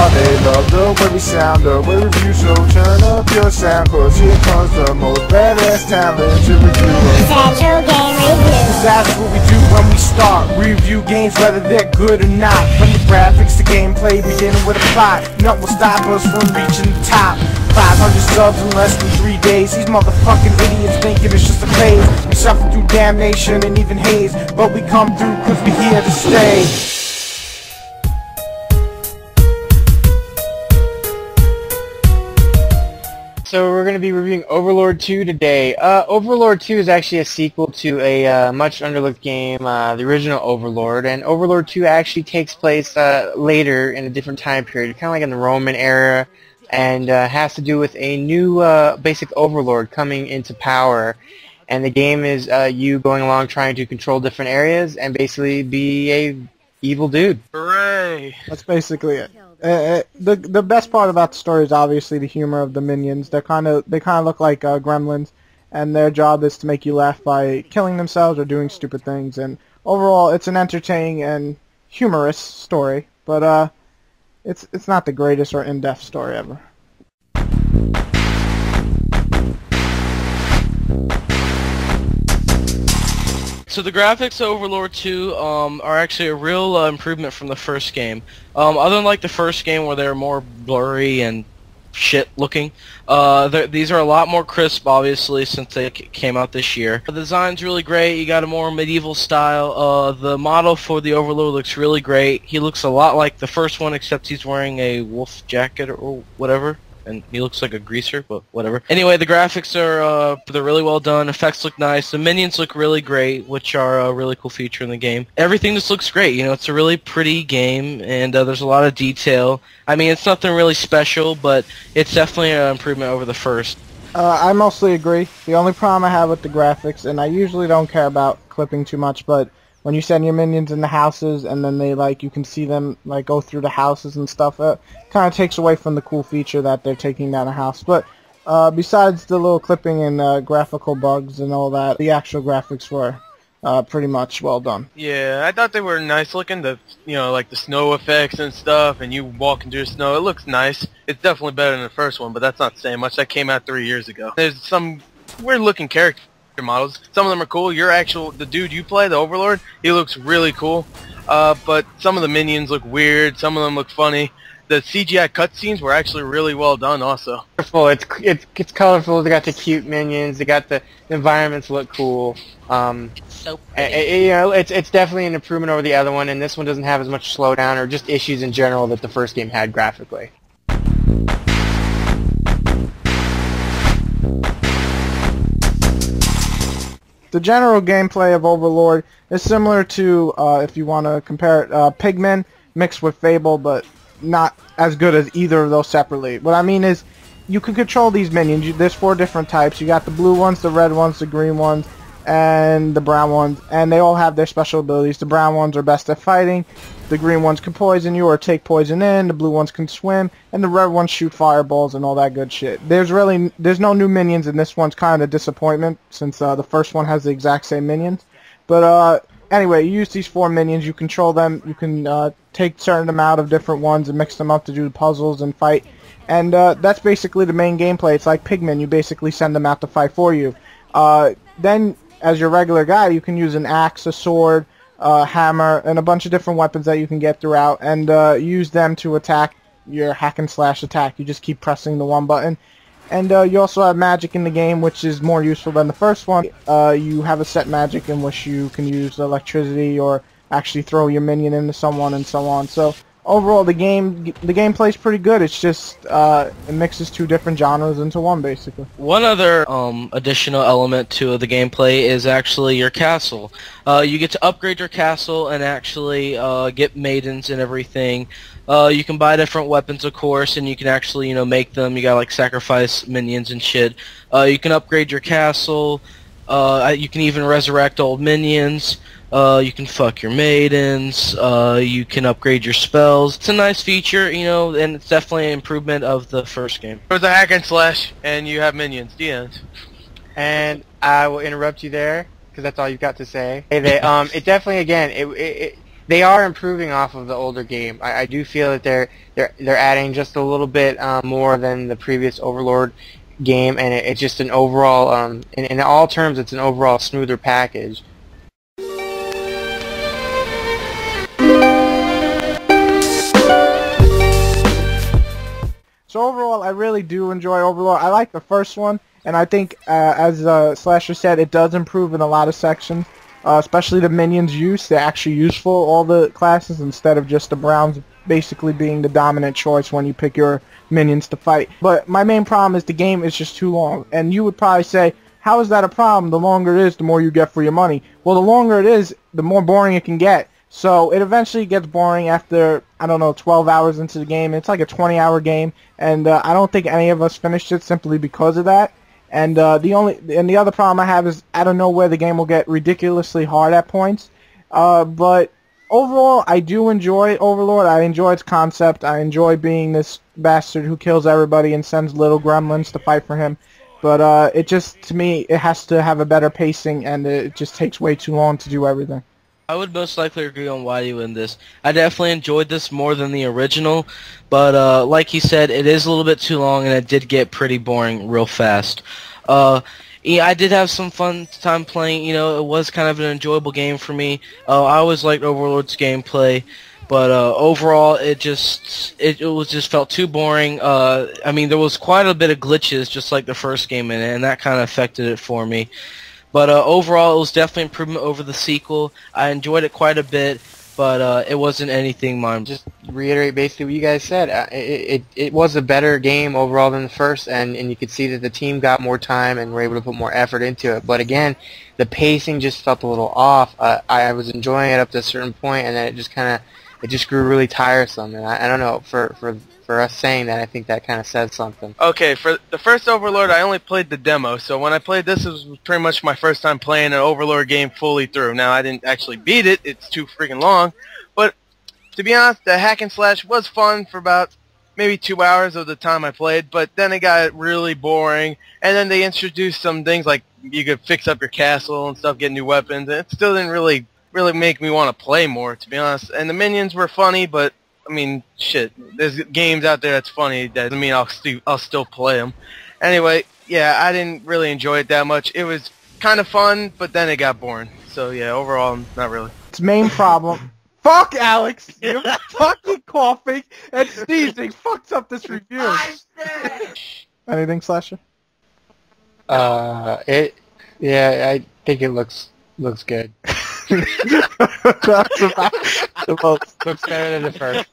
all they love the way we sound, the way we review, so turn up your sound, cause here comes the most badass talent to review Central Game Review. That's what we do when we start. We review games whether they're good or not. From the graphics to gameplay, beginning with a plot. Nothing will stop us from reaching the top. 500 subs in less than 3 days. These motherfucking idiots thinking it's just a phase. We suffer through damnation and even haze, but we come through cause we here to stay. So we're going to be reviewing Overlord 2 today. Overlord 2 is actually a sequel to a much underlooked game, the original Overlord, and Overlord 2 actually takes place later in a different time period, kind of like in the Roman era, and has to do with a new basic Overlord coming into power. And the game is you going along trying to control different areas and basically be a evil dude. Hooray! That's basically it. The best part about the story is obviously the humor of the minions. They kind of look like gremlins, and their job is to make you laugh by killing themselves or doing stupid things. And overall, it's an entertaining and humorous story, but it's not the greatest or in-depth story ever. So the graphics of Overlord 2 are actually a real improvement from the first game. Other than like the first game where they're more blurry and shit looking, these are a lot more crisp, obviously, since they came out this year. The design's really great. You got a more medieval style. The model for the Overlord looks really great. He looks a lot like the first one, except he's wearing a wolf jacket or whatever. And he looks like a greaser, but whatever. Anyway, the graphics are they're really well done. Effects look nice. The minions look really great, which are a really cool feature in the game. Everything just looks great. You know, it's a really pretty game, and there's a lot of detail. I mean, it's nothing really special, but it's definitely an improvement over the first. I mostly agree. The only problem I have with the graphics, and I usually don't care about clipping too much, but when you send your minions in the houses and then they you can see them go through the houses and stuff, it kind of takes away from the cool feature that they're taking down a house. But besides the little clipping and graphical bugs and all that, the actual graphics were pretty much well done. Yeah, I thought they were nice looking. Like the snow effects and stuff, and you walking through the snow. It looks nice. It's definitely better than the first one, but that's not saying much. That came out 3 years ago. There's some weird looking characters. Models. Some of them are cool. The dude you play, the Overlord, he looks really cool. But some of the minions look weird. Some of them look funny. The CGI cutscenes were actually really well done also. Colorful. It's colorful. They got the cute minions. They got the environments look cool. So pretty. You know, it's definitely an improvement over the other one, and this one doesn't have as much slowdown or just issues in general that the first game had graphically. The general gameplay of Overlord is similar to, if you want to compare it, Pikmin mixed with Fable, but not as good as either of those separately. What I mean is, you can control these minions. There's 4 different types. You got the blue ones, the red ones, the green ones, and the brown ones, and they all have their special abilities. The brown ones are best at fighting, the green ones can poison you or take poison in, the blue ones can swim, and the red ones shoot fireballs and all that good shit. There's no new minions, and this one's kind of a disappointment since the first one has the exact same minions. But anyway, you use these 4 minions, you control them, you can take certain amount of different ones and mix them up to do puzzles and fight, and that's basically the main gameplay. It's like Pikmin, you basically send them out to fight for you. Then, as your regular guy, you can use an axe, a sword, hammer, and a bunch of different weapons that you can get throughout, and use them to attack your hack and slash attack. You just keep pressing the one button. And you also have magic in the game, which is more useful than the first one. You have a set magic in which you can use electricity or actually throw your minion into someone and so on. So overall, the gameplay is pretty good. It's just it mixes 2 different genres into one, basically. One other additional element to the gameplay is actually your castle. You get to upgrade your castle and actually get maidens and everything. You can buy different weapons, of course, and you can actually, make them. You gotta sacrifice minions and shit. You can upgrade your castle. You can even resurrect old minions. You can fuck your maidens. You can upgrade your spells. It's a nice feature, and it's definitely an improvement of the first game. There's a hack and slash, and you have minions. The end. And I will interrupt you there because that's all you've got to say. It definitely, again, they are improving off of the older game. I do feel that they're adding just a little bit more than the previous Overlord game, and it's just an overall, in all terms, it's an overall smoother package. So overall, I really do enjoy Overlord. I like the first one, and I think, as Slasher said, it does improve in a lot of sections, especially the minions use. They're actually useful, all the classes, instead of just the Browns basically being the dominant choice when you pick your minions to fight. But my main problem is the game is just too long, and you would probably say, how is that a problem? The longer it is, the more you get for your money. Well, the longer it is, the more boring it can get. So it eventually gets boring after, I don't know, 12 hours into the game. It's like a 20-hour game, and I don't think any of us finished it simply because of that. And the other problem I have is I don't know where the game will get ridiculously hard at points. But overall, I do enjoy Overlord. I enjoy its concept. I enjoy being this bastard who kills everybody and sends little gremlins to fight for him. But it just, to me, it has to have a better pacing, and it just takes way too long to do everything. I would most likely agree on Whity in this. I definitely enjoyed this more than the original, but like he said, it is a little bit too long, and it did get pretty boring real fast. Yeah, I did have some fun time playing. You know, it was kind of an enjoyable game for me. I always liked Overlord's gameplay, but overall, it just felt too boring. I mean, there was quite a bit of glitches, just like the first game in it, and that kind of affected it for me. But overall, it was definitely an improvement over the sequel. I enjoyed it quite a bit, but it wasn't anything mind. Just reiterate basically what you guys said. It was a better game overall than the first, and you could see that the team got more time and were able to put more effort into it. But again, the pacing just felt a little off. I was enjoying it up to a certain point, and then it just grew really tiresome. And I don't know, for us saying that, I think that kind of says something. Okay, for the first Overlord, I only played the demo, so when I played this, it was pretty much my first time playing an Overlord game fully through. Now, I didn't actually beat it, it's too freaking long, but to be honest, the hack and slash was fun for about maybe 2 hours of the time I played, but then it got really boring, and then they introduced some things like you could fix up your castle and stuff, get new weapons, and it still didn't really make me want to play more, to be honest. And the minions were funny, but I mean, shit. There's games out there that's funny. That doesn't mean I'll still play them. Anyway, yeah, I didn't really enjoy it that much. It was kind of fun, but then it got boring. So yeah, overall, not really. Its main problem. Fuck Alex! You're fucking coughing and sneezing fucks up this review. Anything, Slasher? Yeah, I think it looks good. That's about the most. Looks better than the first.